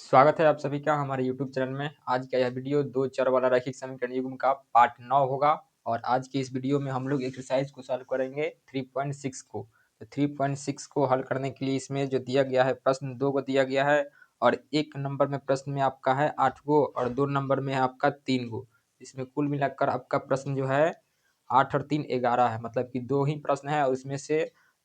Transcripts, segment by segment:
स्वागत है आप सभी का हमारे YouTube चैनल में। आज का यह वीडियो दो चर वाला रैखिक समीकरण युग्म का पार्ट 9 होगा और आज की इस वीडियो में हम लोग एक्सरसाइज को सॉल्व करेंगे 3.6 को। तो 3.6 को हल करने के लिए इसमें जो दिया गया है प्रश्न 2 को दिया गया है और 1 नंबर में प्रश्न में आपका है 8 गो और 2 नंबर में है आपका 3 गो। इसमें कुल मिलाकर आपका प्रश्न जो है 8 और 3 11 है, मतलब कि 2 ही प्रश्न है और उसमें से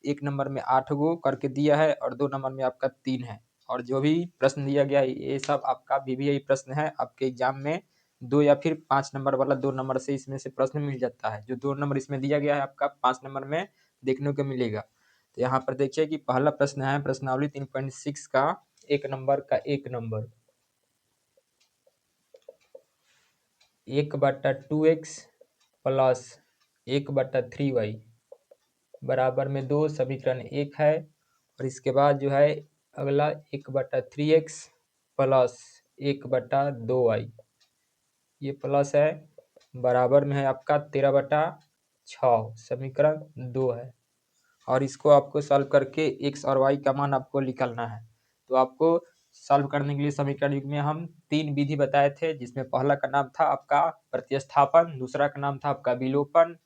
1 नंबर में 8 गो करके दिया है और 2 नंबर में आपका 3 है। और जो भी प्रश्न दिया गया है ये सब आपका VVI प्रश्न है। आपके एग्जाम में 2 या फिर 5 नंबर वाला 2 नंबर से इसमें से प्रश्न मिल जाता है। जो 2 नंबर इसमें दिया गया है आपका 5 नंबर में देखने को मिलेगा। तो यहाँ पर देखिए कि पहला प्रश्न है प्रश्नावली 3.6 का 1 नंबर का 1 नंबर 1/2x प्लस 1/3y बराबर में 2 समीकरण 1 है। और इसके बाद जो है अगला 1/3x प्लस 1/2y ये प्लस है बराबर में है आपका 13/6 समीकरण 2 है। और इसको आपको सॉल्व करके x और y का मान आपको निकालना है। तो आपको सॉल्व करने के लिए समीकरण युग्म में हम 3 विधि बताए थे, जिसमें पहला का नाम था आपका प्रतिस्थापन, दूसरा का नाम था आपका विलोपन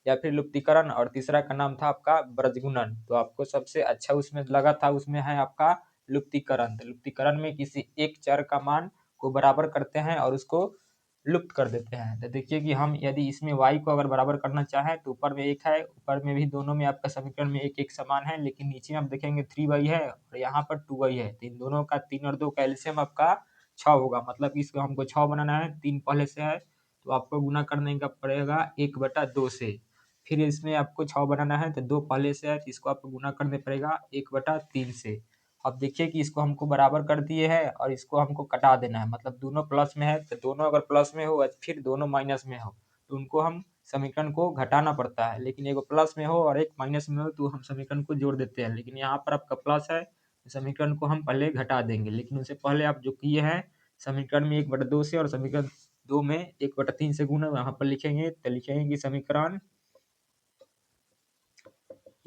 या फिर लुप्तीकरण और तीसरा का नाम था आपका ब्रजगुणन। तो आपको सबसे अच्छा उसमें लगा था उसमें है आपका लुप्तीकरण। तो लुप्तीकरण में किसी एक चर का मान को बराबर करते हैं और उसको लुप्त कर देते हैं। तो देखिए कि हम यदि इसमें y को अगर बराबर करना चाहें तो ऊपर में 1 है, ऊपर में भी दोनों में आपका समीकरण में 1 समान है, लेकिन नीचे में आप देखेंगे 3y है और यहाँ पर 2y है। तो इन दोनों का 3 और 2 का एलसीएम आपका 6 होगा, मतलब इसको हमको 6 बनाना है, 3 पहले से है तो आपको गुना करने का पड़ेगा 1/2 से। फिर इसमें आपको 6 बनाना है तो 2 पहले से है तो इसको आपको गुना करने पड़ेगा 1/3 से। अब देखिए कि इसको हमको बराबर कर दिए है और इसको हमको कटा देना है, मतलब दोनों प्लस में है तो दोनों अगर प्लस में हो फिर दोनों माइनस में हो तो उनको हम समीकरण को घटाना पड़ता है। लेकिन एक प्लस में हो और एक माइनस में हो तो हम समीकरण को जोड़ देते हैं। लेकिन यहाँ पर आपका प्लस है तो समीकरण को हम पहले घटा देंगे, लेकिन उससे पहले आप जो किए हैं समीकरण में 1/2 से और समीकरण 2 में 1/3 से गुना यहाँ पर लिखेंगे तो लिखेंगे कि समीकरण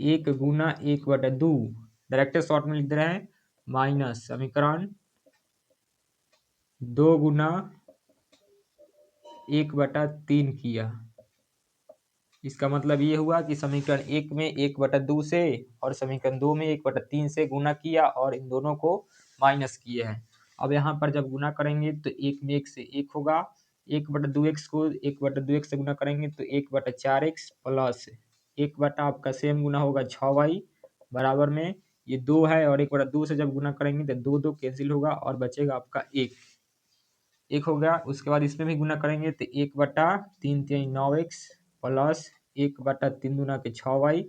1 गुना 1/2 डायरेक्ट शॉर्ट में लिख दे रहे हैं माइनस समीकरण 2 गुना 1/3 किया। इसका मतलब ये हुआ कि समीकरण 1 में 1/2 से और समीकरण 2 में 1/3 से गुना किया और इन दोनों को माइनस किए हैं। अब यहाँ पर जब गुना करेंगे तो 1 में 1 से 1 होगा, 1/2x को 1/2x से गुना करेंगे तो 1/4x प्लस 1 बटा आपका सेम गुना होगा 6y बराबर में ये 2 है और 1/2 से जब गुना करेंगे तो 2 2 कैंसिल होगा और बचेगा आपका 1 हो गया। उसके बाद इसमें भी गुना करेंगे तो 1/3 9x प्लस 1/3 दूना के 6y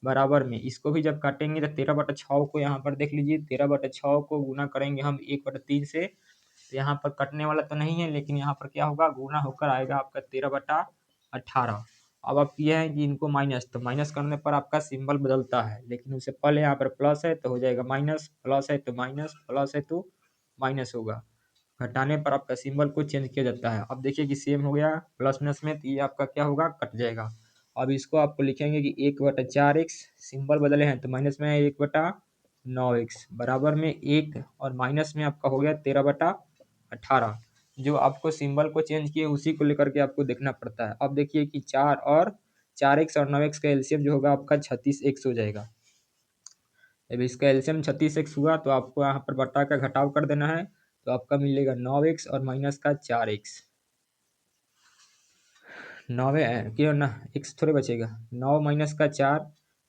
बराबर में इसको भी जब काटेंगे तो 13/6 को यहाँ पर देख लीजिए 13/6 को गुना करेंगे हम 1/3 से तो यहाँ पर कटने वाला तो नहीं है, लेकिन यहाँ पर क्या होगा गुना होकर आएगा आपका 13/18। अब आप किए हैं कि इनको माइनस, तो माइनस करने पर आपका सिंबल बदलता है, लेकिन उससे पहले यहाँ पर प्लस है तो हो जाएगा माइनस, प्लस है तो माइनस, प्लस है तो माइनस होगा। घटाने पर आपका सिंबल को चेंज किया जाता है। अब देखिए कि सेम हो गया प्लस माइनस में तो ये आपका क्या होगा कट जाएगा। अब इसको आपको लिखेंगे कि 1/4x सिंबल बदले हैं तो माइनस में है 1/9x बराबर में 1 और माइनस में आपका हो गया 13/18। जो आपको सिंबल को चेंज किए उसी को लेकर के आपको देखना पड़ता है। अब देखिए कि 4x और 9x का एलसीएम जो होगा आपका 36x हो जाएगा। जब इसका एलसीएम 36x हुआ तो आपको यहाँ पर बटा का घटाव कर देना है तो आपका मिलेगा 9x और माइनस का 4x। 9 क्यों ना x थोड़े बचेगा, 9 माइनस का 4।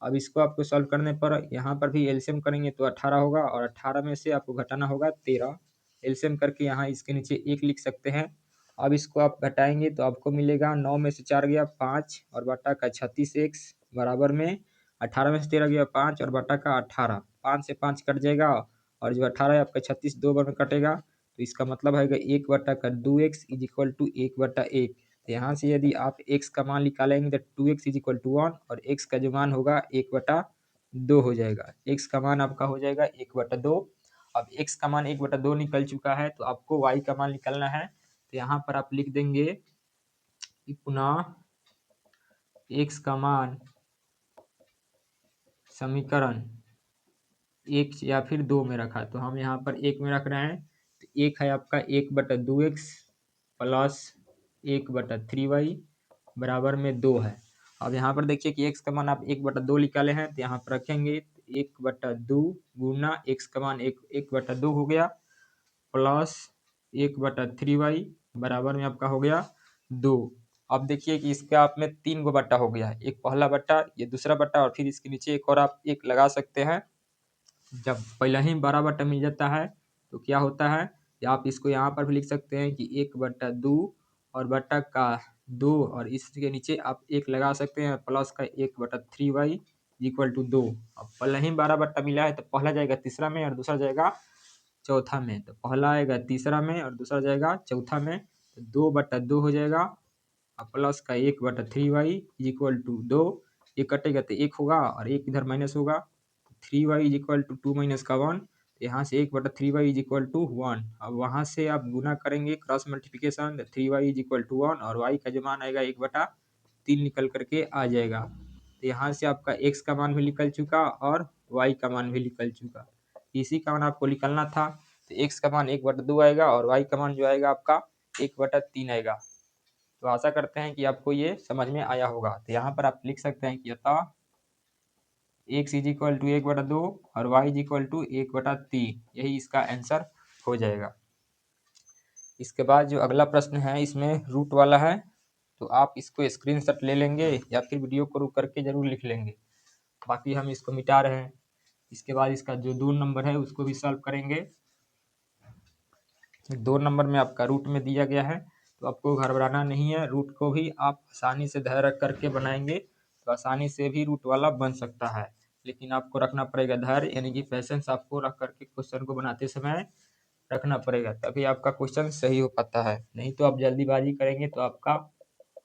अब इसको आपको सॉल्व करने पर यहाँ पर भी एलसीएम करेंगे तो 18 होगा और 18 में से आपको घटाना होगा 13। एलसीएम करके यहाँ इसके नीचे 1 लिख सकते हैं। अब इसको आप घटाएंगे तो आपको मिलेगा 9 में से 4 गया 5 और बटा का 36x बराबर में 18 में से 13 गया 5 और बटा का 18, 5 से 5 कट जाएगा और जो 18 है आपका 36 दो बार में कटेगा तो इसका मतलब है 1/2x इज इक्वल टू 1/1। तो यहाँ से यदि आप x का मान निकालेंगे तो 2x इज इक्वल टू 1 और x का जो मान होगा 1/2 हो जाएगा। x का मान आपका हो जाएगा 1/2। अब x का मान 1/2 निकल चुका है तो आपको y का मान निकालना है। तो यहाँ पर आप लिख देंगे कि पुनः x का मान समीकरण 1 या फिर 2 में रखा, तो हम यहाँ पर 1 में रख रहे हैं। तो एक है आपका 1/2x प्लस 1/3y बराबर में 2 है। अब यहाँ पर देखिए कि x का मान आप 1/2 निकाले हैं तो यहाँ पर रखेंगे 1/2 गुना x का मान 1/2 हो गया प्लस 1/3y बराबर में आपका हो गया 2। अब देखिए कि इसका आप में 3 गो बट्टा हो गया है, एक पहला बट्टा, ये दूसरा बट्टा और फिर इसके नीचे एक और आप एक लगा सकते हैं। जब पहले ही बड़ा बट्टा मिल जाता है तो क्या होता है कि आप इसको यहाँ पर भी लिख सकते हैं कि 1/2 और बट्टा का 2 और इसके नीचे आप एक लगा सकते हैं प्लस का 1/3y इक्वल टू 2। अब पहले ही 12 बट्टा मिला है तो पहला जाएगा तीसरा में और दूसरा जाएगा चौथा में, तो पहला आएगा तीसरा में और दूसरा जाएगा चौथा में, तो 2/2 हो जाएगा और प्लस का 1/3y इक्वल टू 2। ये कटेगा तो 1 होगा और एक इधर माइनस होगा, 3y is equal to 2 minus का 1, यहाँ से 1/3y इज इक्वल टू 1। अब वहाँ से आप गुना करेंगे cross multiplication, 3y is equal to 1 और y का जो मान आएगा 1/3 निकल करके आ जाएगा। तो यहाँ से आपका x का मान भी निकल चुका और y का मान भी निकल चुका। इसी का मान आपको निकलना था, तो x का मान 1/2 आएगा और y का मान जो आएगा आपका 1/3 आएगा। तो आशा करते हैं कि आपको ये समझ में आया होगा। तो यहाँ पर आप लिख सकते हैं कि अतः x इज इक्वल टू 1/2 और y इज इक्वल टू 1/3, यही इसका आंसर हो जाएगा। इसके बाद जो अगला प्रश्न है इसमें रूट वाला है, तो आप इसको स्क्रीनशॉट ले लेंगे या फिर वीडियो को रुक करके जरूर लिख लेंगे, बाकी हम इसको मिटा रहे हैं। इसके बाद इसका जो 2 नंबर है उसको भी सॉल्व करेंगे। 2 नंबर में आपका रूट में दिया गया है, तो आपको घबराना नहीं है, रूट को भी आप आसानी से धैर्य रख करके बनाएंगे तो आसानी से भी रूट वाला बन सकता है। लेकिन आपको रखना पड़ेगा धैर्य, यानी कि पेशेंस आपको रख करके क्वेश्चन को बनाते समय रखना पड़ेगा, तभी आपका क्वेश्चन सही हो पाता है। नहीं तो आप जल्दीबाजी करेंगे तो आपका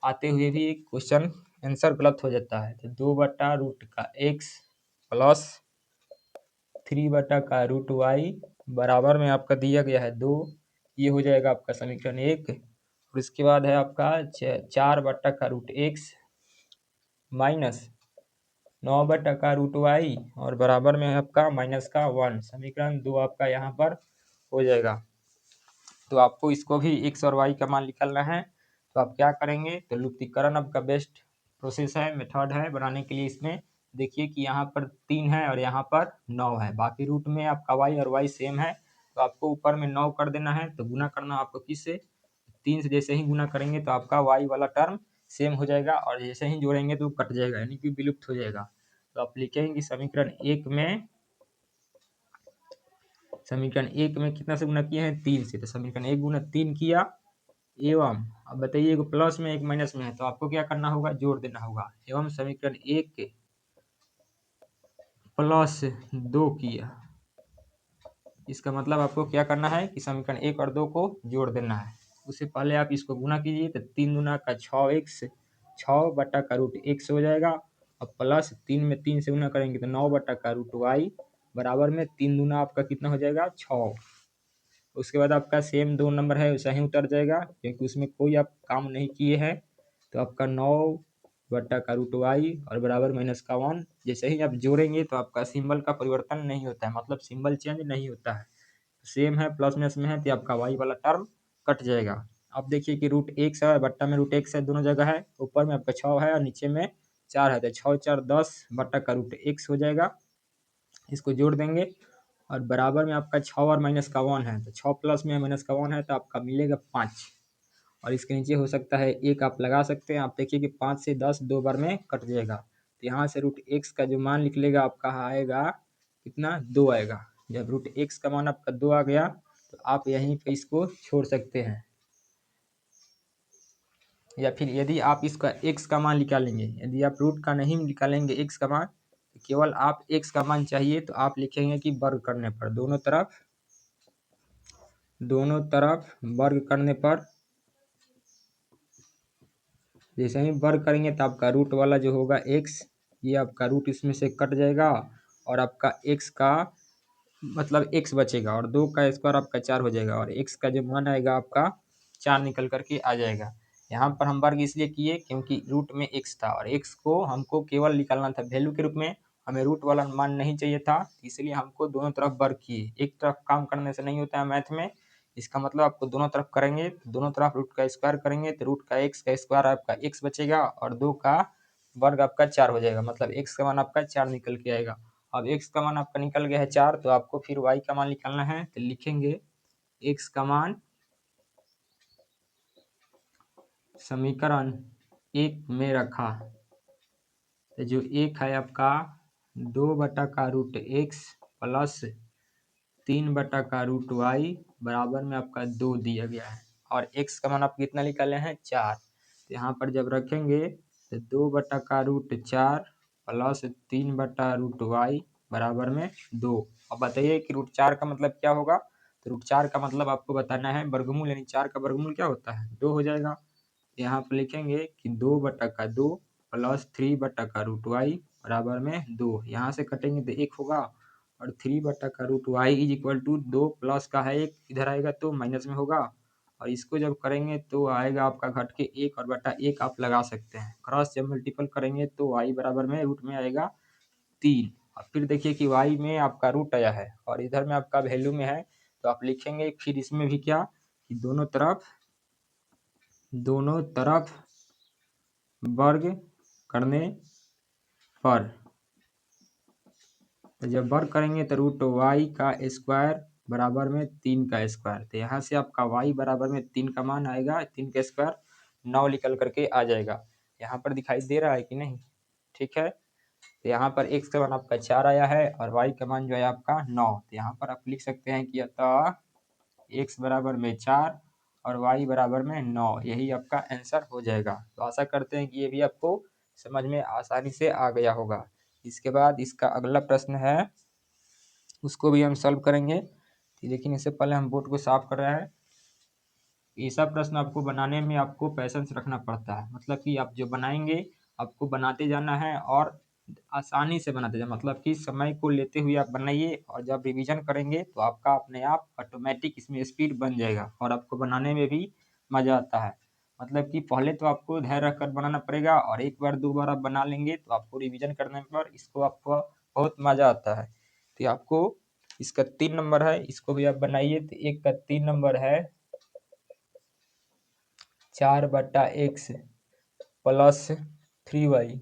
आते हुए भी क्वेश्चन आंसर गलत हो जाता है। तो 2/रूट का x प्लस 3/√y बराबर में आपका दिया गया है 2, ये हो जाएगा आपका समीकरण 1। और इसके बाद है आपका 4/√x माइनस 9/√y और बराबर में है आपका माइनस का 1, समीकरण 2 आपका यहाँ पर हो जाएगा। तो आपको इसको भी x और y का मान निकालना है, तो आप क्या करेंगे, तो लुप्तीकरण आपका बेस्ट प्रोसेस है, मेथड है बनाने के लिए। इसमें देखिए कि यहाँ पर 3 है और यहाँ पर 9 है, बाकी रूट में आपका y और y सेम है, तो आपको ऊपर में 9 कर देना है। तो गुना करना आपको किससे, 3 से जैसे ही गुना करेंगे तो आपका y वाला टर्म सेम हो जाएगा और जैसे ही जोड़ेंगे तो कट जाएगा, यानी कि विलुप्त हो जाएगा। तो आप लिखेंगे समीकरण 1 में कितना से गुना किए हैं, 3 से, तो समीकरण 1 गुना 3 किया एवं, अब बताइए एक प्लस में एक माइनस में है तो आपको क्या करना होगा, जोड़ देना होगा। एवं समीकरण 1 प्लस 2 किया, इसका मतलब आपको क्या करना है कि समीकरण 1 और 2 को जोड़ देना है। उससे पहले आप इसको गुना कीजिए तो 3 गुना का 6x, 6/√x हो जाएगा और प्लस 3 में 3 से गुना करेंगे तो 9/√y बराबर में 3 गुना आपका कितना हो जाएगा 6। उसके बाद आपका सेम 2 नंबर है वैसा ही उतर जाएगा क्योंकि उसमें कोई आप काम नहीं किए हैं, तो आपका 9/√y और बराबर माइनस का 1। जैसे ही आप जोड़ेंगे तो आपका सिंबल का परिवर्तन नहीं होता है, मतलब सिंबल चेंज नहीं होता है, सेम है, प्लस माइनस में है, तो आपका y वाला टर्म कट जाएगा। अब देखिए कि √x है, बट्टा में √x है, दोनों जगह है, ऊपर में आपका 6 है और नीचे में 4 है, तो 6 4 10/√x हो जाएगा। इसको जोड़ देंगे और बराबर में आपका 6 और माइनस का 1 है, तो 6 प्लस में माइनस का 1 है तो आपका मिलेगा 5 और इसके नीचे हो सकता है 1 आप लगा सकते हैं। आप देखिए कि 5 से 10 2 बार में कट जाएगा, तो यहाँ से √x का जो मान निकलेगा आपका आएगा कितना, 2 आएगा। जब √x का मान आपका 2 आ गया तो आप यहीं पे इसको छोड़ सकते हैं, या फिर यदि आप इसका x का मान निकालेंगे, यदि आप रूट का नहीं निकालेंगे x का मान, तो केवल आप x का मान चाहिए तो आप लिखेंगे कि वर्ग करने पर, दोनों तरफ वर्ग करने पर, जैसे ही वर्ग करेंगे तो आपका रूट वाला जो होगा x, ये आपका रूट इसमें से कट जाएगा और आपका x का मतलब x बचेगा और 2 का स्क्वायर आपका 4 हो जाएगा और x का जो मान आएगा आपका 4 निकल करके आ जाएगा। यहाँ पर हम वर्ग इसलिए किए क्योंकि रूट में x था और x को हमको केवल निकालना था वैल्यू के रूप में, हमें रूट वाला मान नहीं चाहिए था, इसलिए हमको दोनों तरफ वर्ग किए। एक तरफ काम करने से नहीं होता है मैथ में, इसका मतलब आपको दोनों तरफ करेंगे तो दोनों तरफ रूट का स्क्वायर करेंगे तो रूट का एक्स का स्क्वायर आपका एक्स बचेगा और 2 का वर्ग आपका 4 हो जाएगा, मतलब एक्स का मान आपका 4 निकल के आएगा। अब एक्स का मान आपका निकल गया है 4, तो आपको फिर वाई का मान निकालना है, तो लिखेंगे एक्स का मान समीकरण 1 में रखा, तो जो एक है आपका 2/√x प्लस 3/√y बराबर में आपका 2 दिया गया है, और x का मान आप कितना निकाले हैं 4, तो यहाँ पर जब रखेंगे तो 2/√4 प्लस 3/√y बराबर में 2। अब बताइए कि √4 का मतलब क्या होगा, तो √4 का मतलब आपको बताना है वर्गमूल, यानी 4 का वर्गमूल क्या होता है 2 हो जाएगा। यहाँ पर लिखेंगे कि 2/2 प्लस 3/√y बराबर में 2, यहाँ से कटेंगे तो 1 होगा, और 3/√y is equal to 2 plus का है 1, इधर आएगा तो माइनस में होगा, और इसको जब करेंगे तो आएगा आपका घट के 1 और बटा 1 आप लगा सकते हैं, क्रॉस जब मल्टीपल करेंगे तो y बराबर में रूट में आएगा 3, और फिर देखिए कि y में आपका रूट आया है और इधर में आपका वैल्यू में है, तो आप लिखेंगे फिर इसमें भी क्या कि दोनों तरफ वर्ग करने पर, तो जब वर्ग करेंगे तो √y का स्क्वायर बराबर में 3 का स्क्वायर, तो यहाँ से आपका y बराबर में 3 का मान आएगा, 3 का स्क्वायर 9 निकल करके आ जाएगा। यहाँ पर दिखाई दे रहा है कि नहीं, ठीक है। तो यहाँ पर x का मान आपका 4 आया है और y का मान जो है आपका 9, तो यहाँ पर आप लिख सकते हैं कि अतः x बराबर में 4 और y बराबर में 9, यही आपका आंसर हो जाएगा। तो आशा करते हैं कि ये भी आपको समझ में आसानी से आ गया होगा। इसके बाद इसका अगला प्रश्न है, उसको भी हम सॉल्व करेंगे, लेकिन इससे पहले हम बोर्ड को साफ कर रहे हैं। ये सब प्रश्न आपको बनाने में आपको पैसेंस रखना पड़ता है, मतलब कि आप जो बनाएंगे आपको बनाते जाना है और आसानी से बनाते जाना, मतलब कि समय को लेते हुए आप बनाइए, और जब रिवीजन करेंगे तो आपका अपने आप ऑटोमेटिक इसमें स्पीड बन जाएगा और आपको बनाने में भी मज़ा आता है। मतलब कि पहले तो आपको धैर्य रखकर बनाना पड़ेगा, और एक बार दो बार आप बना लेंगे तो आपको रिवीजन करने पर इसको आपको बहुत मज़ा आता है। तो आपको इसका 3 नंबर है, इसको भी आप बनाइए। तो एक का 3 नंबर है 4/x प्लस 3y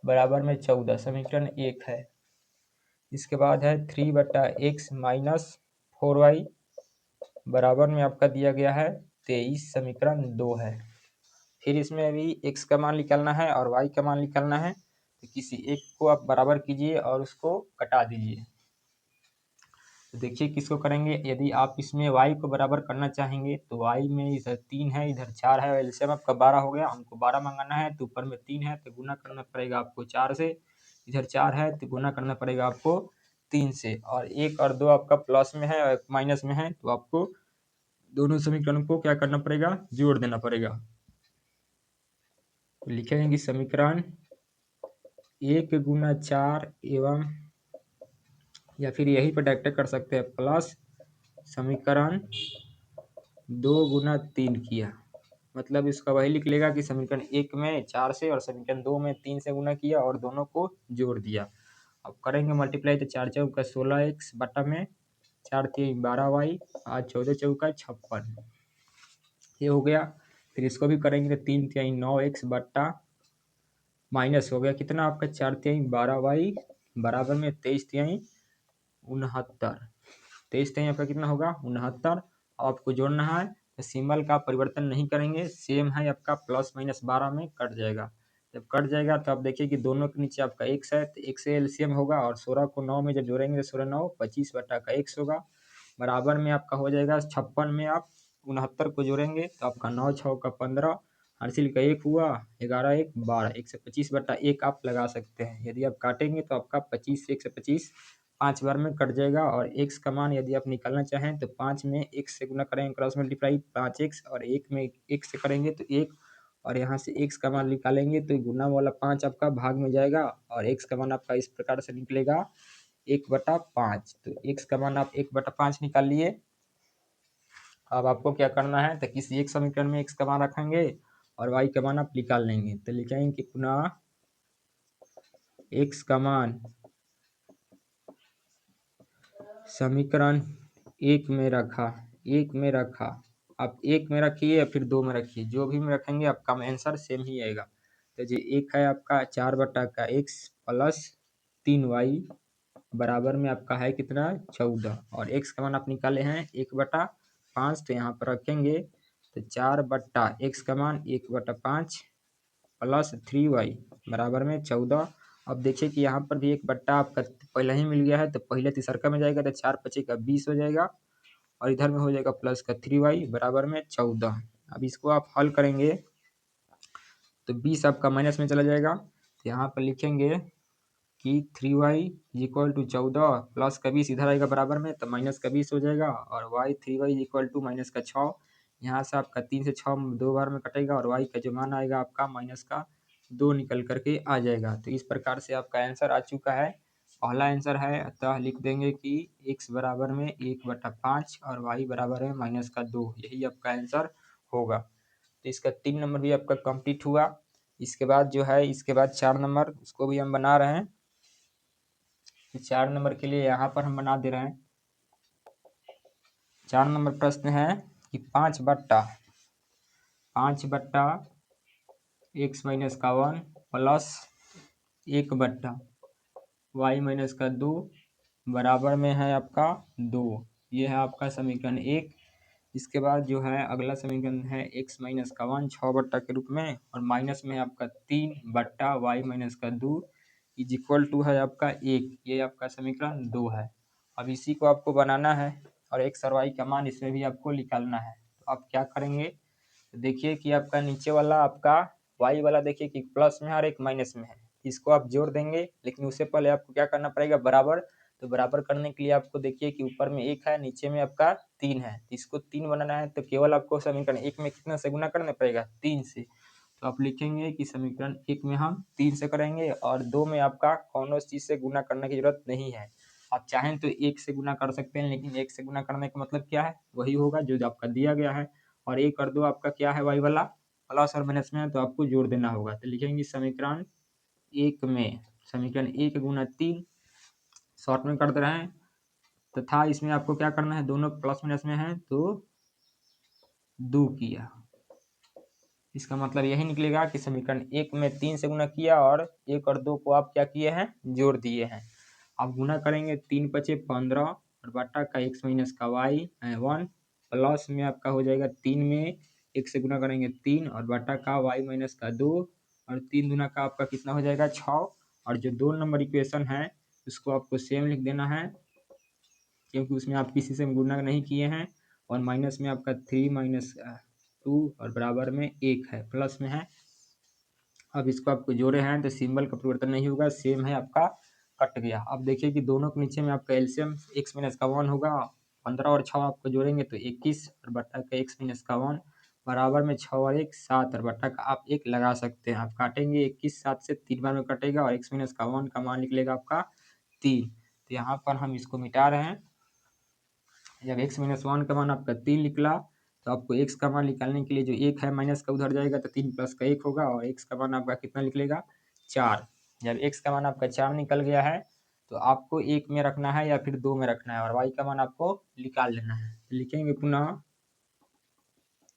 बराबर में 14, समीकरण 1 है। इसके बाद है 3/x माइनस 4y बराबर में आपका दिया गया है 23, समीकरण 2 है। फिर इसमें भी x का मान निकालना है और y का मान निकालना है, तो किसी एक को आप बराबर कीजिए और उसको कटा दीजिए। तो देखिए किसको करेंगे, यदि आप इसमें y को बराबर करना चाहेंगे तो y में इधर 3 है इधर 4 है, एलसीएम आपका 12 हो गया, हमको 12 मंगाना है, तो ऊपर में 3 है तो गुना करना पड़ेगा आपको 4 से, इधर 4 है तो गुना करना पड़ेगा आपको 3 से, और 1 और 2 आपका प्लस में है और माइनस में है, तो आपको दोनों समीकरण को क्या करना पड़ेगा, जोड़ देना पड़ेगा। तो लिखेंगे कि समीकरण 1 गुना 4 एवं, या फिर यही पर डायरेक्ट कर सकते हैं, प्लस समीकरण 2 गुना 3 किया, मतलब इसका वही लिख लेगा कि समीकरण 1 में 4 से और समीकरण 2 में 3 से गुना किया और दोनों को जोड़ दिया। अब करेंगे मल्टीप्लाई, तो 4 चौका 16x बटा में 4 3 12y, आज 14 चौका 56, ये हो गया। फिर इसको भी करेंगे तो 3 3 9x बटा माइनस हो गया कितना आपका 4 3 12y बराबर में 23 3 69, 23 3 आपका कितना होगा 69। आपको जोड़ना है तो सिंबल का परिवर्तन नहीं करेंगे, सेम है आपका प्लस माइनस 12 में कट जाएगा। जब कट जाएगा तो आप देखिए कि दोनों के नीचे आपका x है, तो x से एलसीएम होगा, और 16 को 9 में जब जोड़ेंगे तो 16 9 25 बटा का x होगा, बराबर में आपका हो जाएगा 56 में आप 69 को जोड़ेंगे तो आपका 9 6 का 15, हासिल का 1 हुआ, 11 1 12, 125 बटा 1 आप लगा सकते हैं। यदि आप काटेंगे तो आपका 25 से 125 5 बार में कट जाएगा, और x का मान यदि आप निकालना चाहें तो 5 में x से गुना करेंगे, क्रॉस मल्टीप्लाई 5x, और 1 में x से करेंगे तो 1, और यहाँ से x का मान निकालेंगे तो गुना वाला 5 आपका भाग में जाएगा, और x का मान आपका इस प्रकार से निकलेगा 1/5। तो x का मान आप 1/5 निकाल लिए। अब आपको क्या करना है, तो किसी एक समीकरण में x का मान रखेंगे और y का मान आप निकाल लेंगे, तो लिखेंगे कि पुनः x का मान समीकरण 1 में रखा, एक में रखा, आप एक में रखिए या फिर दो में रखिए, जो भी में रखेंगे आपका आंसर सेम ही आएगा। तो जो एक है आपका 4/x प्लस 3y बराबर में आपका है कितना 14, और x का मान आप निकाले हैं 1/5, तो यहाँ पर रखेंगे तो 4/x का मान 1/5 प्लस 3y बराबर में 14। अब देखिए कि यहाँ पर भी एक बट्टा आपका पहले ही मिल गया है, तो पहले तीसरका में जाएगा तो 4×5 = 20 हो जाएगा, और इधर में हो जाएगा प्लस का 3y बराबर में 14। अब इसको आप हल करेंगे तो 20 आपका माइनस में चला जाएगा, तो यहाँ पर लिखेंगे कि 3y = 14 प्लस का 20 इधर आएगा बराबर में, तो माइनस का 20 हो जाएगा, और y 3y = माइनस का 6। यहाँ से आपका 3 से 6 दो बार में कटेगा, और y का जो मान आएगा आपका माइनस का 2 निकल करके आ जाएगा। तो इस प्रकार से आपका आंसर आ चुका है, पहला आंसर है। अतः लिख देंगे कि x बराबर में 1/5 और y बराबर में माइनस का 2, यही आपका आंसर होगा। तो इसका 3 नंबर भी आपका कंप्लीट हुआ। इसके बाद जो है, इसके बाद 4 नंबर उसको भी हम बना रहे हैं। 4 नंबर के लिए यहाँ पर हम बना दे रहे हैं। 4 नंबर प्रश्न है कि 5/x-1 प्लस 1/y-2 बराबर में है आपका 2। ये है आपका समीकरण 1। इसके बाद जो है अगला समीकरण है x-1 6 के रूप में, और माइनस में है आपका 3/y-2 = है आपका 1। ये आपका समीकरण 2 है। अब इसी को आपको बनाना है, और x और y का मान इसमें भी आपको निकालना है। तो आप क्या करेंगे, तो देखिए कि आपका नीचे वाला आपका y वाला देखिए कि प्लस में है और एक माइनस में है, इसको आप जोड़ देंगे, लेकिन उससे पहले आपको क्या करना पड़ेगा, बराबर। तो बराबर करने के लिए आपको देखिए कि ऊपर में 1 है, नीचे में आपका 3 है, इसको 3 बनाना है, तो केवल आपको समीकरण 1 में कितना से गुना करना पड़ेगा, 3 से। तो आप लिखेंगे कि समीकरण 1 में हम 3 से करेंगे, और 2 में आपका कौन चीज़ से गुना करने की जरूरत नहीं है। आप चाहें तो 1 से गुना कर सकते हैं, लेकिन 1 से गुना करने का मतलब क्या है, वही होगा जो आपका दिया गया है। और 1 और 2 आपका क्या है, वाई वाला प्लस और माइनस में है, तो आपको जोड़ देना होगा। तो लिखेंगे समीकरण 1 में समीकरण 1 गुना 3 शॉर्ट में कर दे रहे हैं, तथा इसमें आपको क्या करना है, दोनों प्लस माइनस में है तो 2 किया। इसका मतलब यही निकलेगा कि समीकरण 1 में 3 से गुना किया, और 1 और 2 को आप क्या किए हैं, जोड़ दिए हैं। आप गुना करेंगे 3 × 5 = 15, और बटा का x-y 1 प्लस में आपका हो जाएगा 3 में 1 से गुना करेंगे 3, और बटा का y-2, और 3 दूना का आपका कितना हो जाएगा 6। और जो 2 नंबर इक्वेशन है उसको आपको सेम लिख देना है, क्योंकि उसमें आप किसी से गुना नहीं किए हैं, और माइनस में आपका 3-2 और बराबर में 1 है, प्लस में है। अब इसको आपको जोड़े हैं तो सिंबल का परिवर्तन नहीं होगा, सेम है, आपका कट गया। अब देखिए कि दोनों के नीचे में आपका एलसीएम x-1 होगा, 15 और 6 आपको जोड़ेंगे तो 21, और बटा का x-1 बराबर में 6 और 1 7, और बटा का आप 1 लगा सकते हैं। आप काटेंगे 21 7 से 3 बार में कटेगा, और x-1 का मान निकलेगा आपका 3। तो यहाँ पर हम इसको मिटा रहे हैं। जब x-1 का मान आपका 3 निकला, तो आपको x का मान निकालने के लिए जो 1 है माइनस का उधर जाएगा, तो 3 प्लस का 1 होगा, और x का मान आपका कितना निकलेगा 4। जब x का मान आपका 4 निकल गया है, तो आपको 1 में रखना है या फिर 2 में रखना है, और y का मान आपको निकाल लेना है। लिखेंगे पुनः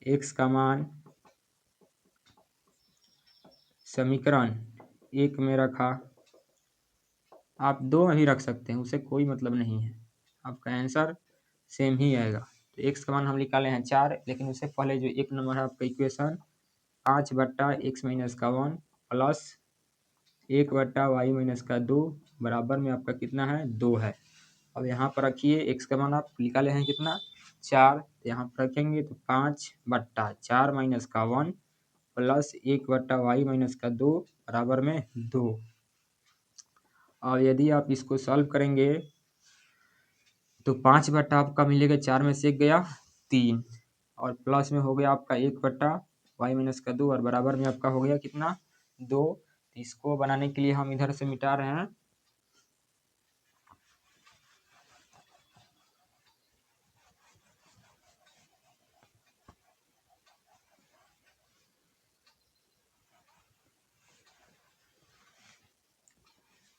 x का मान समीकरण 1 में रखा, आप 2 में भी रख सकते हैं, उसे कोई मतलब नहीं है, आपका आंसर सेम ही आएगा। तो x का मान हम निकाले हैं 4, लेकिन उससे पहले जो 1 नंबर है आपका इक्वेशन 5/x-1 प्लस 1/y-2 बराबर में आपका कितना है 2 है। अब यहाँ पर रखिए x का मान आप निकाले हैं कितना 4, यहाँ पर रखेंगे तो 5/4-1 प्लस 1/y-2 बराबर में 2। और यदि आप इसको सॉल्व करेंगे तो 5 आपका मिलेगा, 4 में से 1 गया 3, और प्लस में हो गया आपका 1/y-2, और बराबर में आपका हो गया कितना 2। इसको बनाने के लिए हम इधर से मिटा रहे हैं।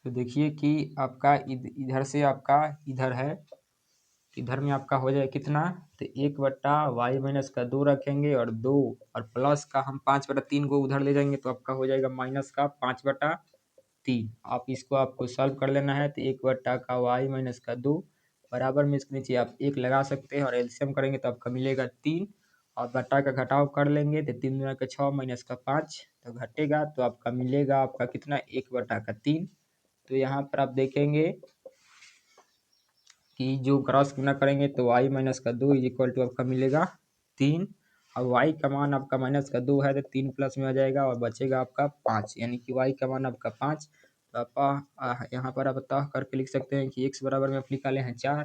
तो देखिए कि आपका इधर से आपका इधर है, तो इधर में आपका हो जाए कितना, तो 1/y-2 रखेंगे और 2 और प्लस का हम 5/3 को उधर ले जाएंगे तो आपका हो जाएगा माइनस का 5/3। आप इसको आपको सॉल्व कर लेना है। तो 1/y-2 बराबर में इसके नीचे आप 1 लगा सकते हैं और एलसीएम करेंगे तो आपका मिलेगा 3 और बटा का घटाव कर लेंगे तो 3 दूना का 6 माइनस का 5 तो घटेगा तो आपका मिलेगा आपका कितना 1/3। तो यहाँ पर आप देखेंगे कि जो क्रॉस गुना करेंगे तो y-2 इज इक्वल टू आपका मिलेगा 3 और y का मान आपका -2 है तो 3 प्लस में आ जाएगा और बचेगा आपका 5 यानी कि y का मान आपका 5। तो आप यहाँ पर आप अतः करके लिख सकते हैं कि x बराबर में आप निकाले हैं 4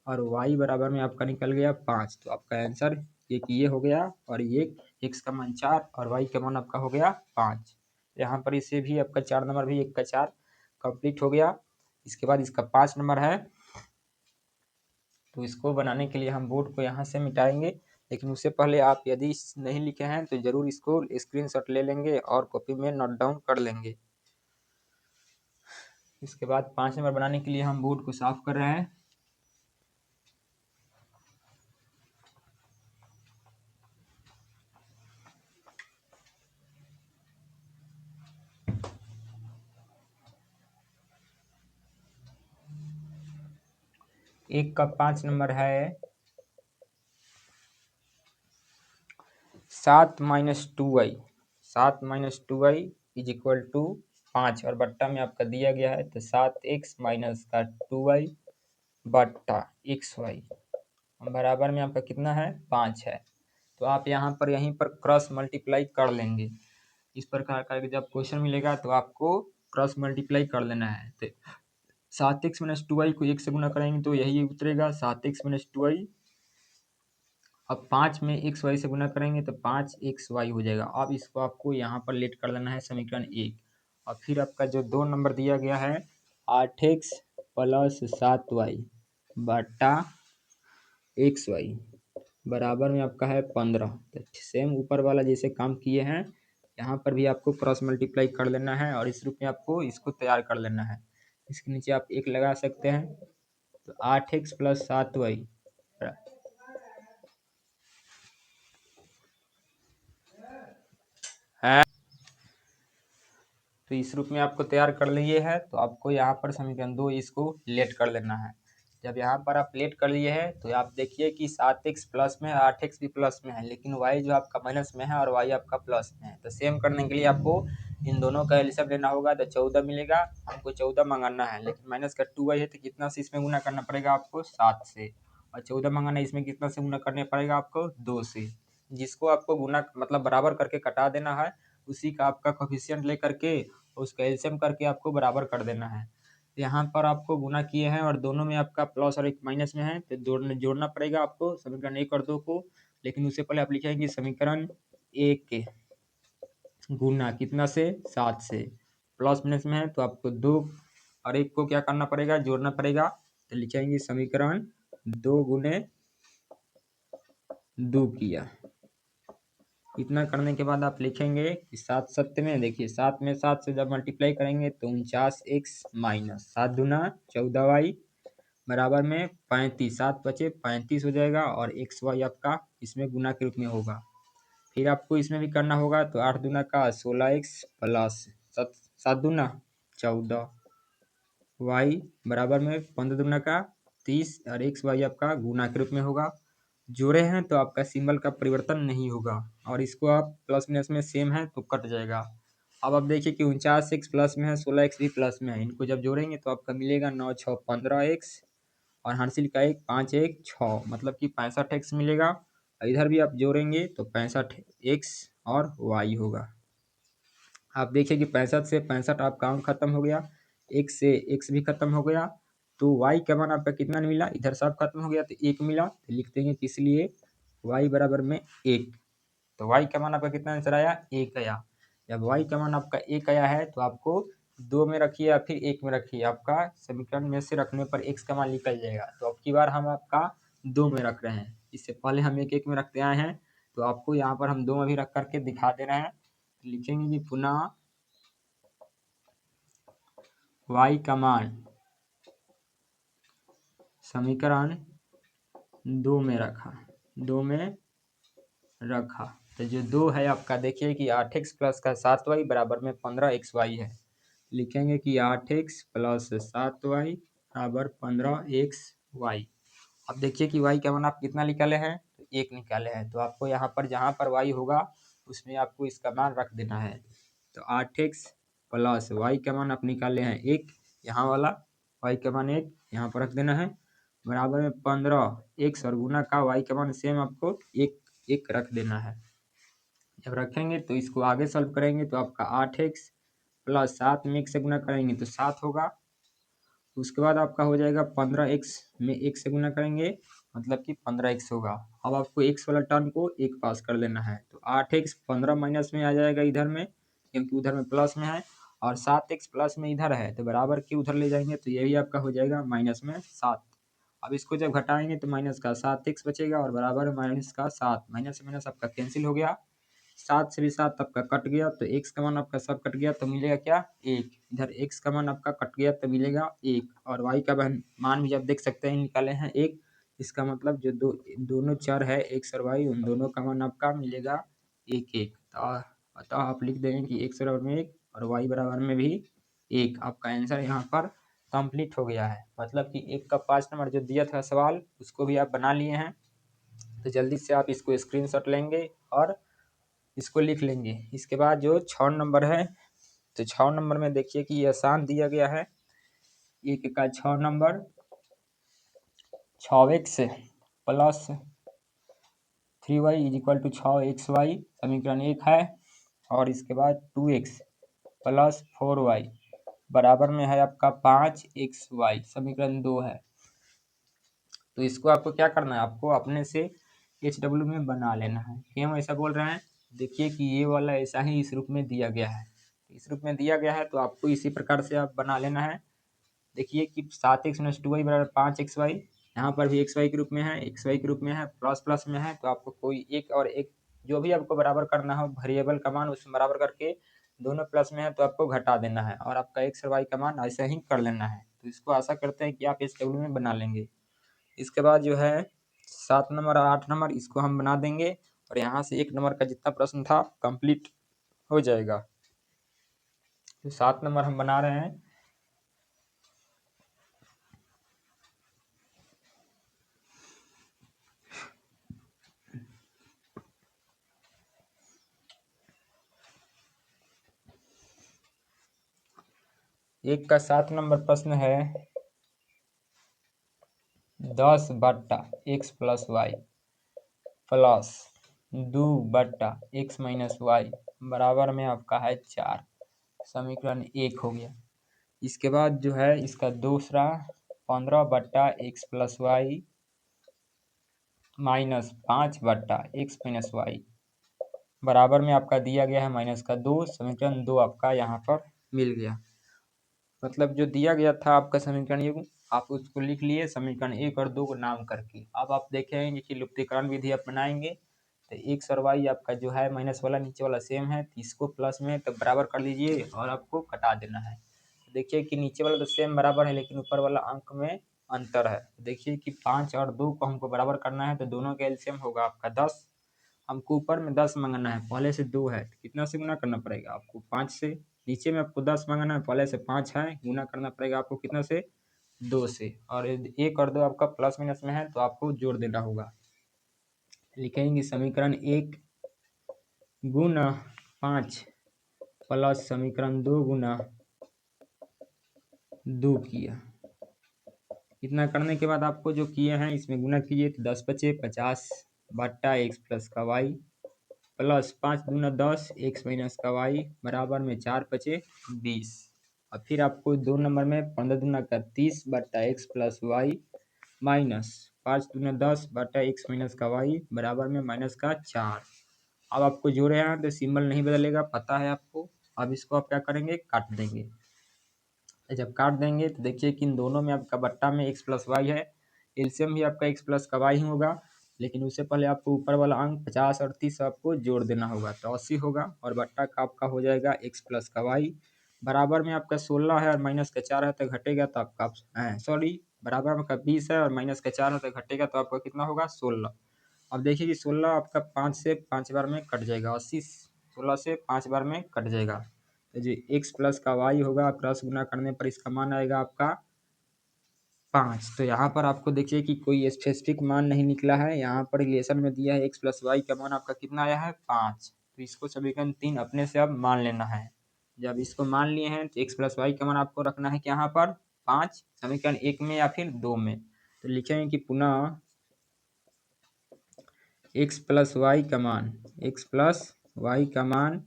और y बराबर में आपका निकल गया 5। तो आपका आंसर एक ये हो गया और ये x का मान 4 और y का मान आपका हो गया 5। यहाँ पर इसे भी आपका 4 नंबर भी 1 का 4 कंप्लीट हो गया। इसके बाद इसका 5 नंबर है। तो इसको बनाने के लिए हम बोर्ड को यहाँ से मिटाएंगे, लेकिन उससे पहले आप यदि नहीं लिखे हैं तो ज़रूर इसको स्क्रीनशॉट ले लेंगे और कॉपी में नोट डाउन कर लेंगे। इसके बाद 5 नंबर बनाने के लिए हम बोर्ड को साफ कर रहे हैं। एक का 5 नंबर है 7-2y। 7-2y is equal to 5 और बट्टा में आपका दिया गया है तो 7x माइनस का 2y बट्टा xy बराबर में आपका कितना है 5 है। तो आप यहाँ पर यहीं पर क्रॉस मल्टीप्लाई कर लेंगे। इस प्रकार का जब क्वेश्चन मिलेगा तो आपको क्रॉस मल्टीप्लाई कर लेना है। तो 7x-2y को 1 से गुना करेंगे तो यही उतरेगा 7x-2y। अब 5 में xy से गुना करेंगे तो 5xy हो जाएगा। अब इसको आपको यहाँ पर लेट कर लेना है समीकरण 1 और फिर आपका जो 2 नंबर दिया गया है 8x प्लस 7y बटा xy बराबर में आपका है 15। तो सेम ऊपर वाला जैसे काम किए हैं यहाँ पर भी आपको क्रॉस मल्टीप्लाई कर लेना है और इस रूप में आपको इसको तैयार कर लेना है। इसके नीचे आप 1 लगा सकते हैं। तो 8x प्लस 7y है तो इस रूप में आपको तैयार कर लिए है। तो आपको यहाँ पर समीकरण 2 इसको लेट कर लेना है। जब यहाँ पर आप लेट कर लिए हैं तो आप देखिए कि 7x प्लस में 8x भी प्लस में है, लेकिन y जो आपका माइनस में है और y आपका प्लस में है। तो सेम करने के लिए आपको इन दोनों का एलसीएम लेना होगा तो 14 मिलेगा। हमको 14 मंगाना है, लेकिन माइनस का 2y है तो कितना से इसमें गुना करना पड़ेगा आपको 7 से, और 14 मंगाना है इसमें कितना से गुना करना पड़ेगा आपको 2 से। जिसको आपको गुना मतलब बराबर करके कटा देना है, उसी का आपका कोफिशिएंट ले करके उसका एलसीएम करके आपको बराबर कर देना है। यहाँ पर आपको गुना किए हैं और दोनों में आपका प्लस और एक माइनस में है तो जोड़ना पड़ेगा आपको समीकरण 1 और 2 को। लेकिन उससे पहले आप लिखेंगे समीकरण 1 के गुना कितना से 7 से, प्लस माइनस में है तो आपको 2 और 1 को क्या करना पड़ेगा जोड़ना पड़ेगा। तो लिखेंगे समीकरण 2 गुने 2 किया। इतना करने के बाद आप लिखेंगे कि 7 सत्य में देखिए 7 में 7 से जब मल्टीप्लाई करेंगे तो 49x माइनस 7 दूना 14y बराबर में 35, 7 बचे 35 हो जाएगा और एक्स वाई आपका इसमें गुना के रूप में होगा। फिर आपको इसमें भी करना होगा तो 8 दूना का 16x प्लस 7 दूना 14y बराबर में 15 दूना का 30 और एक्स वाई आपका गुना के रूप में होगा। जोड़े हैं तो आपका सिंबल का परिवर्तन नहीं होगा और इसको आप प्लस माइनस में सेम है तो कट जाएगा। अब आप देखिए कि 49x प्लस में है 16x भी प्लस में है, इनको जब जोड़ेंगे तो आपका मिलेगा 9 6 15x और हासिल का 1 5 1 6 मतलब कि 65x मिलेगा। इधर भी आप जोड़ेंगे तो 65x और y होगा। आप देखिए कि 65 से 65 आपका अंक खत्म हो गया, x से x भी खत्म हो गया, तो y का मान आपका कितना मिला इधर सब खत्म हो गया तो 1 मिला। तो लिख देंगे कि इसलिए y बराबर में 1। तो y का मान आपका कितना आंसर आया 1 आया। जब y का मान आपका 1 आया है तो आपको 2 में रखिए या फिर 1 में रखिए, आपका समीकरण में से रखने पर x का मान निकल जाएगा। तो अब की बार हम आपका 2 में रख रहे हैं, इससे पहले हम 1 1 में रखते आए हैं तो आपको यहाँ पर हम 2 में भी रख करके दिखा दे रहे हैं। तो लिखेंगे कि पुनः y का मान समीकरण 2 में रखा, 2 में रखा। तो जो 2 है आपका, देखिए कि 8x प्लस का 7y बराबर में 15xy है। लिखेंगे कि 8x प्लस 7y बराबर 15xy। अब देखिए कि y का मान आप कितना निकाले हैं, तो 1 निकाले हैं। तो आपको यहाँ पर जहाँ पर y होगा उसमें आपको इसका मान रख देना है। तो 8x प्लस y का मान आप निकाले हैं 1, यहाँ वाला y का मान 1 यहाँ पर रख देना है, बराबर में 15x और गुना का y का मान सेम आपको 1 रख देना है। जब रखेंगे तो इसको आगे सॉल्व करेंगे तो आपका 8x प्लस 7 में 1 से गुना करेंगे तो 7 होगा। उसके बाद आपका हो जाएगा 15x में 1 से गुना करेंगे मतलब कि 15x होगा। अब आपको x वाला टर्म को 1 पास कर लेना है। तो 8x 15 माइनस में आ जाएगा इधर में, क्योंकि उधर में प्लस में है, और 7x प्लस में इधर है तो बराबर के उधर ले जाएंगे तो ये भी आपका हो जाएगा माइनस में 7। अब इसको जब घटाएंगे तो माइनस का 7x बचेगा और बराबर माइनस का 7, माइनस से माइनस आपका कैंसिल हो गया, 7 से भी 7 आपका कट गया तो x का मान आपका सब कट गया तो मिलेगा क्या 1। इधर x का मान आपका कट गया तो मिलेगा 1, और y का मान भी आप देख सकते हैं निकाले हैं 1। इसका मतलब जो दोनों चर है x और y, उन दोनों का मान आपका मिलेगा 1 1। अतः आप लिख देंगे कि x बराबर में 1 और y बराबर में भी 1। आपका आंसर यहाँ पर कंप्लीट हो गया है। मतलब कि 1 का 5 नंबर जो दिया था सवाल उसको भी आप बना लिए हैं। तो जल्दी से आप इसको स्क्रीनशॉट लेंगे और इसको लिख लेंगे। इसके बाद जो 6 नंबर है, तो 6 नंबर में देखिए कि ये आसान दिया गया है। 1 का 6 number 6x plus 3y is equal to 6xy समीकरण 1 है। और इसके बाद 2x प्लस 4y बराबर में है आपका 5xy समीकरण 2 है। तो इसको आपको क्या करना है, आपको अपने से HW में बना लेना है। क्यों ऐसा बोल रहे हैं, देखिए कि ये वाला ऐसा ही इस रूप में दिया गया है, इस रूप में दिया गया है तो आपको इसी प्रकार से आप बना लेना है। देखिए कि 7x माइनस 2y बराबर 5xy, यहाँ पर भी xy के रूप में है, xy के रूप में है, प्लस प्लस में है, तो आपको कोई एक और एक जो भी आपको बराबर करना हो वेरिएबल का मान उसमें बराबर करके, दोनों प्लस में है तो आपको घटा देना है और आपका x और y का मान ऐसा ही कर लेना है। तो इसको आशा करते हैं कि आप HW में बना लेंगे। इसके बाद जो है 7 नंबर और 8 नंबर इसको हम बना देंगे और यहाँ से 1 नंबर का जितना प्रश्न था कंप्लीट हो जाएगा। तो 7 नंबर हम बना रहे हैं। एक का 7 नंबर प्रश्न है 10 बट्टा x प्लस वाई प्लस 2 बट्टा x माइनस वाई बराबर में आपका है 4, समीकरण 1 हो गया। इसके बाद जो है इसका दूसरा 15 बट्टा x प्लस वाई माइनस 5 बट्टा x माइनस वाई बराबर में आपका दिया गया है माइनस का 2, समीकरण 2 आपका यहाँ पर मिल गया। मतलब जो दिया गया था आपका समीकरण युग्म आप उसको लिख लिए समीकरण 1 और 2 को नाम करके। अब आप देखेंगे कि लुप्तीकरण विधि आप बनाएंगे तो x और y आपका जो है माइनस वाला नीचे वाला सेम है, तो इसको प्लस में तो बराबर कर लीजिए और आपको कटा देना है। देखिए कि नीचे वाला तो सेम बराबर है लेकिन ऊपर वाला अंक में अंतर है। देखिए कि 5 और 2 को हमको बराबर करना है तो दोनों का एलसीएम होगा आपका 10। हमको ऊपर में 10 मंगाना है, पहले से 2 है, कितना से गुना करना पड़ेगा आपको 5 से। नीचे में आपको 10 मंगाना है, पहले से 5 है, गुना करना पड़ेगा आपको कितना से 2 से। और 1 और 2 आपका प्लस माइनस में है तो आपको जोड़ देना होगा। लिखेंगे समीकरण 1 गुना 5 प्लस समीकरण 2 गुना 2 किया। इतना करने के बाद आपको जो किए हैं इसमें गुना कीजिए तो 10 बचे 50 बट्टा x प्लस का वाई प्लस 5 दूना 10 x माइनस का वाई बराबर में 4 बचे 20। और फिर आपको 2 नंबर में 15 दूना का 30 बट्टा x प्लस वाई माइनस 5 दूना 10 बट्टा x माइनस का वाई बराबर में माइनस का 4। अब आपको जोड़े हैं तो सिंबल नहीं बदलेगा, पता है आपको। अब इसको आप क्या करेंगे, काट देंगे। जब काट देंगे तो देखिए कि इन दोनों में आपका बट्टा में x प्लस वाई है, एलसीएम भी आपका x प्लस का वाई ही होगा, लेकिन उससे पहले आपको ऊपर वाला अंक 50 और 30 आपको जोड़ देना होगा तो 80 होगा, और बट्टा का आपका हो जाएगा x प्लस का वाई बराबर में आपका 16 है और माइनस का 4 है तो घटेगा तो आपका सॉरी बराबर में का 20 है और माइनस का 4 है तो घटेगा तो आपका कितना होगा 16। अब देखिए कि 16 आपका 5 से 5 बार में कट जाएगा, 80 16 से 5 बार में कट जाएगा। तो जो x प्लस का y होगा क्रॉस गुना करने पर इसका मान आएगा आपका 5। तो यहाँ पर आपको देखिए कि कोई स्पेसिफिक मान नहीं निकला है, यहाँ पर रिलेशन में दिया है x प्लस वाई का मान आपका कितना आया है 5। तो इसको समीकरण 3 अपने से अब मान लेना है। जब इसको मान लिए हैं तो x प्लस वाई का मान आपको रखना है कि यहाँ पर 5 समीकरण 1 में या फिर 2 में। तो लिखेंगे कि पुनः x प्लस वाई का मान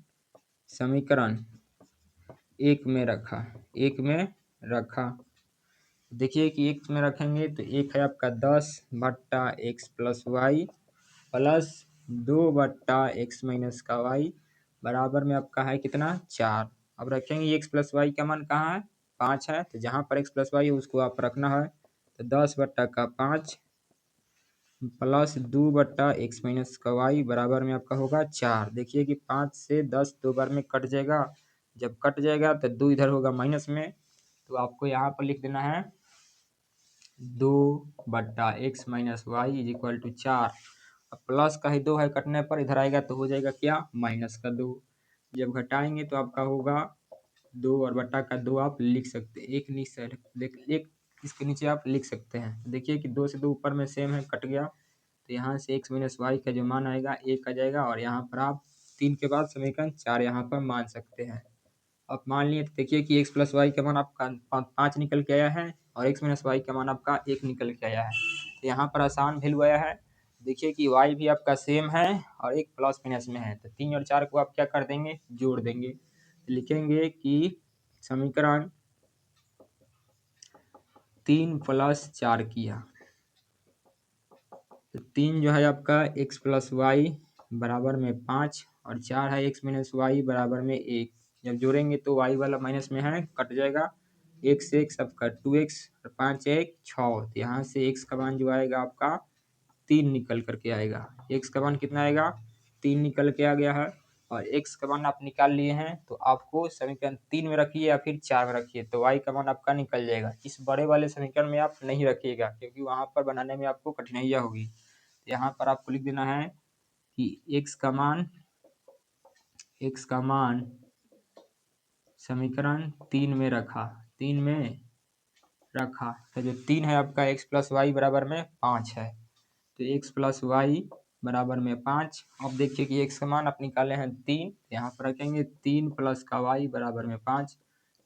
समीकरण 1 में रखा। देखिए कि x में रखेंगे तो एक है आपका 10/x plus Y plus 2/x minus का वाई बराबर में आपका है कितना 4। अब रखेंगे x प्लस वाई का मान कहाँ है 5 है, तो जहाँ पर x प्लस वाई है उसको आप रखना है। तो 10/5 प्लस 2/x माइनस का वाई बराबर में आपका होगा 4। देखिए कि 5 से 10 दो बार में कट जाएगा, जब कट जाएगा तो 2 इधर होगा माइनस में, तो आपको यहाँ पर लिख देना है 2/x minus Y is equal to 4। अब प्लस का ही 2 है, कटने पर इधर आएगा तो हो जाएगा क्या माइनस का 2। जब घटाएंगे तो आपका होगा 2 और बट्टा का 2 आप लिख सकते हैं, एक इसके नीचे आप लिख सकते हैं। देखिए कि 2 से 2 ऊपर में सेम है, कट गया तो यहाँ से x माइनस वाई का जो मान आएगा 1 आ जाएगा और यहाँ पर आप 3 के बाद समीकरण 4 यहाँ पर मान सकते हैं। अब मान लिए तो देखिए कि x प्लस वाई का मान आपका 5 निकल के आया है और x माइनस वाई का मान आपका 1 निकल के आया है। तो यहाँ पर आसान वैल्यू आया है। देखिए कि y भी आपका सेम है और एक प्लस माइनस में है, तो 3 और 4 को आप क्या कर देंगे जोड़ देंगे। तो लिखेंगे कि समीकरण 3 + 4 किया तो 3 जो है आपका x प्लस वाई बराबर में 5 और 4 है x माइनस वाई बराबर में 1। जब जोड़ेंगे तो y वाला माइनस में है कट जाएगा, 1 से 1 सबका 2x और 5 1 6। तो यहाँ से x का मान जो आएगा आपका 3 निकल करके आएगा। x का मान कितना आएगा 3 निकल के आ गया है और x का मान आप निकाल लिए हैं तो आपको समीकरण 3 में रखिए या फिर 4 में रखिए तो y का मान आपका निकल जाएगा। इस बड़े वाले समीकरण में आप नहीं रखिएगा क्योंकि वहाँ पर बनाने में आपको कठिनाइयाँ होगी। यहाँ पर आपको लिख देना है कि x का मान समीकरण 3 में रखा तो जो 3 है आपका x प्लस वाई बराबर में 5 है, तो x प्लस वाई बराबर में 5। अब देखिए कि x का मान आप निकाले हैं 3, यहाँ पर रखेंगे 3 प्लस का y बराबर में 5,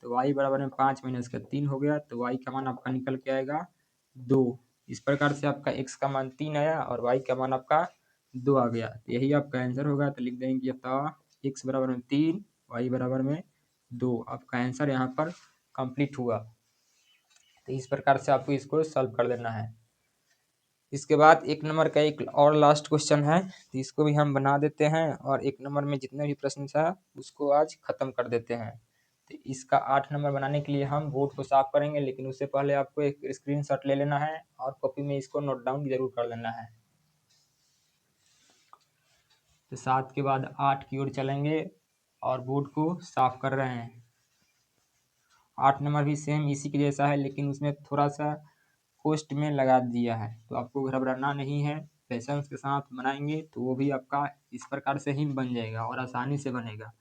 तो y बराबर में 5 माइनस का 3 हो गया, तो y का मान आपका निकल के आएगा 2। इस प्रकार से आपका x का मान 3 आया और y का मान आपका 2 आ गया, तो यही आपका आंसर होगा। तो लिख देंगे अतः x बराबर में 3 y बराबर में 2, आपका आंसर यहाँ पर कंप्लीट हुआ। तो इस प्रकार से आपको इसको सॉल्व कर देना है। इसके बाद 1 नंबर का एक और लास्ट क्वेश्चन है, तो इसको भी हम बना देते हैं और 1 नंबर में जितने भी प्रश्न था उसको आज खत्म कर देते हैं। तो इसका 8 नंबर बनाने के लिए हम बोर्ड को साफ करेंगे, लेकिन उससे पहले आपको एक स्क्रीनशॉट ले लेना है और कॉपी में इसको नोट डाउन जरूर कर लेना है। तो 7 के बाद 8 की ओर चलेंगे और बोर्ड को साफ कर रहे हैं। 8 नंबर भी सेम इसी के जैसा है, लेकिन उसमें थोड़ा सा पोस्ट में लगा दिया है, तो आपको घबराना नहीं है, पेशेंस के साथ बनाएंगे तो वो भी आपका इस प्रकार से ही बन जाएगा और आसानी से बनेगा।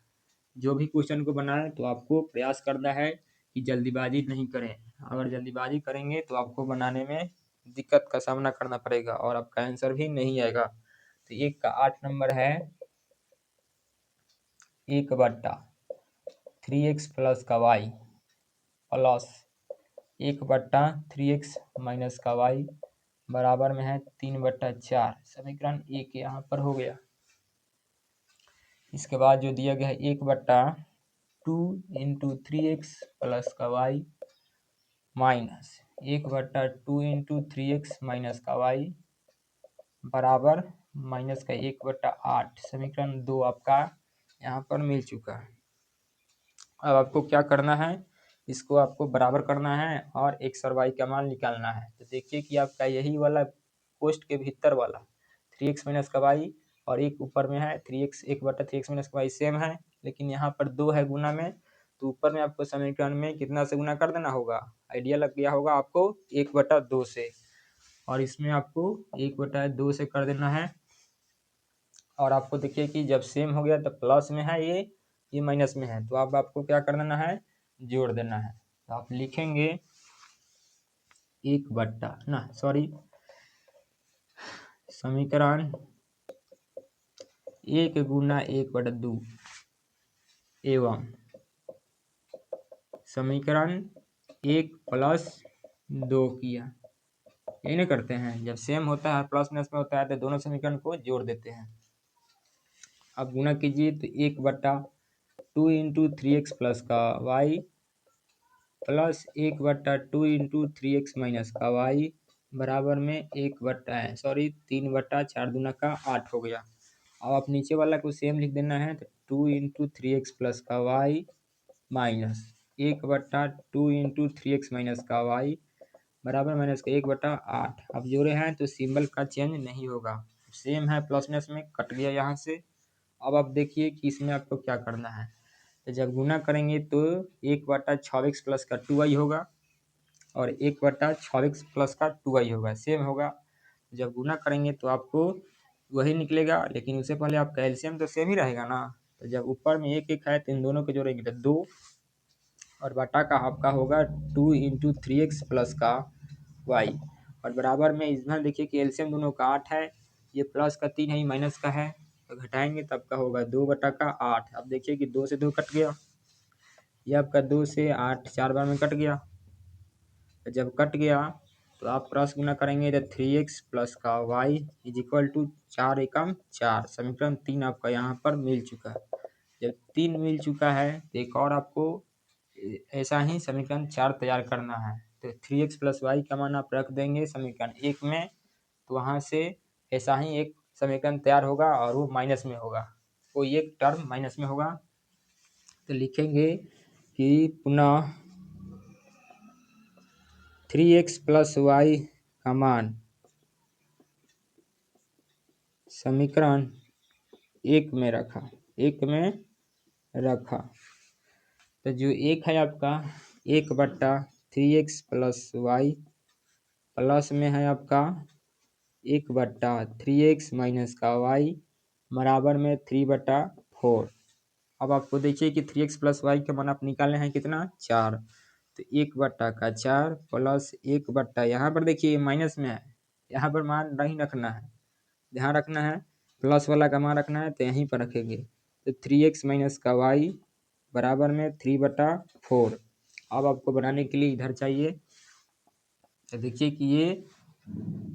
जो भी क्वेश्चन को बनाए तो आपको प्रयास करना है कि जल्दीबाजी नहीं करें। अगर जल्दीबाजी करेंगे तो आपको बनाने में दिक्कत का सामना करना पड़ेगा और आपका आंसर भी नहीं आएगा। तो 1 का 8 नंबर है 1/3x प्लस का y प्लस 1/3x माइनस का y बराबर में है 3/4। समीकरण 1 यहाँ पर हो गया। इसके बाद जो दिया गया है 1/2 इंटू 3x प्लस का y minus 1/2 into 3x minus का y बराबर माइनस का 1/8। समीकरण 2 आपका यहाँ पर मिल चुका है। अब आपको क्या करना है, इसको आपको बराबर करना है और x और y का मान निकालना है। तो देखिए कि आपका यही वाला पोस्ट के भीतर वाला 3x माइनस का y और एक ऊपर में है 3x 1/3x माइनस का y सेम है, लेकिन यहाँ पर 2 है गुना में, तो ऊपर में आपको समीकरण में कितना से गुना कर देना होगा, आइडिया लग गया होगा आपको 1/2 से, और इसमें आपको 1/2 से कर देना है। और आपको देखिए कि जब सेम हो गया तो प्लस में है ये माइनस में है, तो अब आपको क्या कर देना है, जोड़ देना है। तो आप लिखेंगे 1 समीकरण 1 गुना 1/2 एवं समीकरण 1 + 2 किया। ये नहीं करते हैं, जब सेम होता है प्लस माइनस में होता है तो दोनों समीकरण को जोड़ देते हैं। अब गुना कीजिए तो 1/2 इंटू 3x प्लस का y plus 1/2 into 3x minus का y बराबर में 3/4 दूना का 8 हो गया। अब आप नीचे वाला को सेम लिख देना है, तो 2 इंटू 3x प्लस का y minus 1/2 into 3x minus का y बराबर माइनस का 1/8। अब जोड़े हैं तो सिंबल का चेंज नहीं होगा, सेम है प्लस माइनस में, कट गया यहाँ से। अब आप देखिए कि इसमें आपको क्या करना है, तो जब गुना करेंगे तो 1/6x प्लस का 2y होगा और 1/6x प्लस का 2y होगा, सेम होगा। जब गुना करेंगे तो आपको वही निकलेगा, लेकिन उससे पहले आपका एलसीएम तो सेम ही रहेगा ना। तो जब ऊपर में 1 है तो इन दोनों को जोड़ेंगे तो 2 और बटा का आपका होगा 2 इंटू 3x प्लस का y और बराबर में इधर देखिए कि एलसीएम दोनों का 8 है, ये प्लस का 3 है, ये माइनस का है, तो घटाएंगे तब का होगा 2/8। अब देखिए कि 2 से 2 कट गया, ये आपका 2 से 8 4 बार में कट गया। तो जब कट गया तो आप क्रॉस गुना करेंगे तो 3x प्लस का y इज इक्वल टू 4 एकम 4। समीकरण 3 आपका यहाँ पर मिल चुका है। जब 3 मिल चुका है तो एक और आपको ऐसा ही समीकरण 4 तैयार करना है। तो 3x प्लस वाई का मान आप रख देंगे समीकरण 1 में, तो वहाँ से ऐसा ही एक समीकरण तैयार होगा और वो माइनस में होगा, कोई एक टर्म माइनस में होगा। तो लिखेंगे कि पुनः 3x प्लस वाई का मान समीकरण 1 में रखा। तो जो 1 है आपका 1/3x प्लस वाई प्लस में है आपका 1/3x माइनस का y बराबर में 3/4। अब आपको देखिए कि 3x प्लस वाई का मान आप निकाले हैं कितना 4, तो 1/4 प्लस 1 यहाँ पर देखिए माइनस में है, यहाँ पर मान नहीं रखना है, ध्यान रखना है, प्लस वाला का मान रखना है तो यहीं पर रखेंगे। तो 3x माइनस का y बराबर में 3/4। अब आपको बनाने के लिए इधर चाहिए, तो देखिए कि ये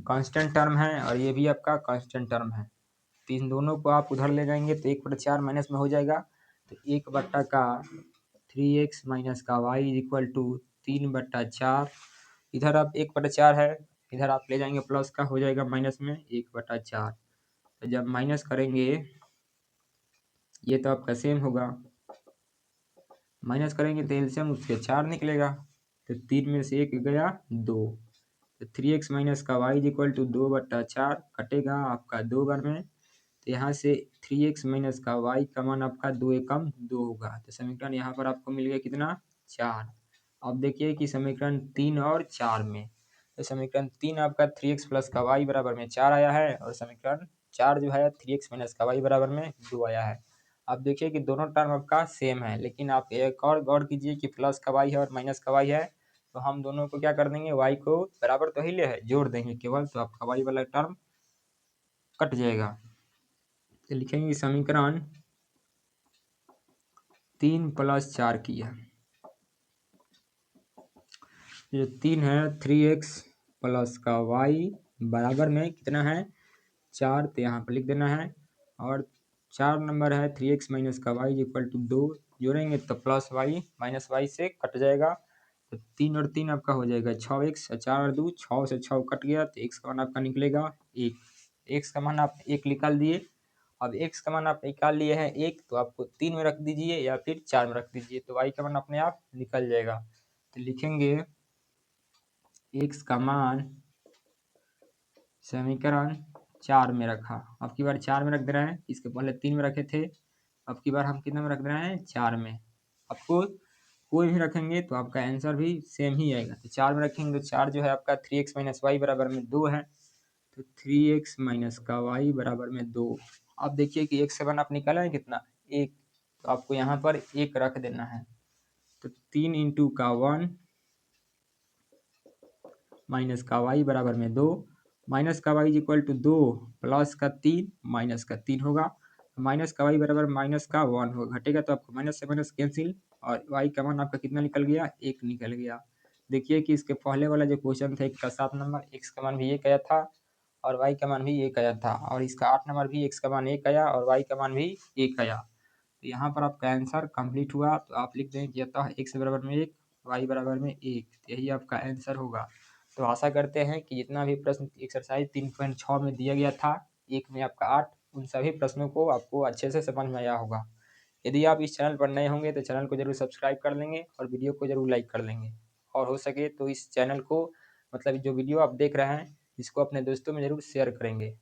कांस्टेंट टर्म है और ये भी आपका कांस्टेंट टर्म है, तो इन दोनों को आप उधर ले जाएंगे तो 1/4 माइनस में हो जाएगा। तो 1/3x माइनस का y इज इक्वल टू 3/4। इधर आप 1/4 है, इधर आप ले जाएंगे प्लस का, हो जाएगा माइनस में 1/4। तो जब माइनस करेंगे ये तो आपका सेम होगा, माइनस करेंगे तो एलसीएम उसके 4 निकलेगा, तो 3 में से 1 गया 2, तो 3x माइनस का y इज इक्वल टू 2/4 कटेगा आपका 2 बार में, तो यहाँ से 3x माइनस का y का मान आपका 2 एकम 2 होगा। तो समीकरण यहाँ पर आपको मिल गया कितना 4। अब देखिए कि समीकरण 3 और 4 में, तो समीकरण 3 आपका 3x प्लस का y बराबर में 4 आया है और समीकरण 4 जो है 3x माइनस का y बराबर में 2 आया है। अब देखिए कि दोनों टर्म आपका सेम है, लेकिन आप एक और गौर कीजिए कि प्लस का y है और माइनस का y है, तो हम दोनों को क्या कर देंगे, y को बराबर तो ही ले है, जोड़ देंगे केवल, तो आपका y वाला टर्म कट जाएगा। तो लिखेंगे समीकरण 3 + 4 किया, जो 3 है 3x प्लस का y बराबर में कितना है 4, तो यहाँ पर लिख देना है, और 4 नंबर है 3x माइनस का y इक्वल टू 2, जोड़ेंगे तो प्लस y माइनस y से कट जाएगा, तो 3 और 3 आपका हो जाएगा 6x, 4 और 2 6 से 6 कट गया, तो x का मान आपका निकलेगा 1। x का मान आप 1 निकाल दिए। अब x का मान आप निकाल लिए हैं 1, तो आपको 3 में रख दीजिए या फिर 4 में रख दीजिए, तो y का मान अपने आप निकल जाएगा। तो लिखेंगे x का मान समीकरण 4 में रखा, अब की बार 4 में रख दे रहे हैं, इसके पहले 3 में रखे थे, अब की बार हम कितने में रख दे रहे हैं 4 में। आपको कोई भी रखेंगे तो आपका आंसर भी सेम ही आएगा। तो 4 में रखेंगे तो 4 जो है आपका 3x माइनस वाई बराबर में 2 है, तो 3x माइनस का वाई बराबर में 2। अब देखिए कि 1 से 1 आप निकाला है कितना, 1, तो आपको यहाँ पर 1 रख देना है। तो 3 इंटू का 1 माइनस का वाई बराबर में 2, माइनस का वाई इक्वल टू 2 प्लस का 3 माइनस का 3 होगा, माइनस का वाई बराबर माइनस का 1 होगा, घटेगा तो आपको माइनस से माइनस कैंसिल और वाई का मान आपका कितना निकल गया, 1 निकल गया। देखिए कि इसके पहले वाला जो क्वेश्चन था 1 का 7 नंबर, x का मान भी 1 आया था और y का मान भी 1 आया था, और इसका 8 नंबर भी x का मान 1 आया और y का मान भी 1 आया। तो यहाँ पर आपका आंसर कंप्लीट हुआ। तो आप लिख दें कि अतः x बराबर में 1, y बराबर में 1, यही आपका आंसर होगा। तो आशा करते हैं कि जितना भी प्रश्न एक्सरसाइज 3.6 में दिया गया था, 1 में आपका 8, उन सभी प्रश्नों को आपको अच्छे से समझ में आया होगा। यदि आप इस चैनल पर नए होंगे तो चैनल को जरूर सब्सक्राइब कर लेंगे और वीडियो को जरूर लाइक कर लेंगे, और हो सके तो इस चैनल को, मतलब जो वीडियो आप देख रहे हैं, इसको अपने दोस्तों में जरूर शेयर करेंगे।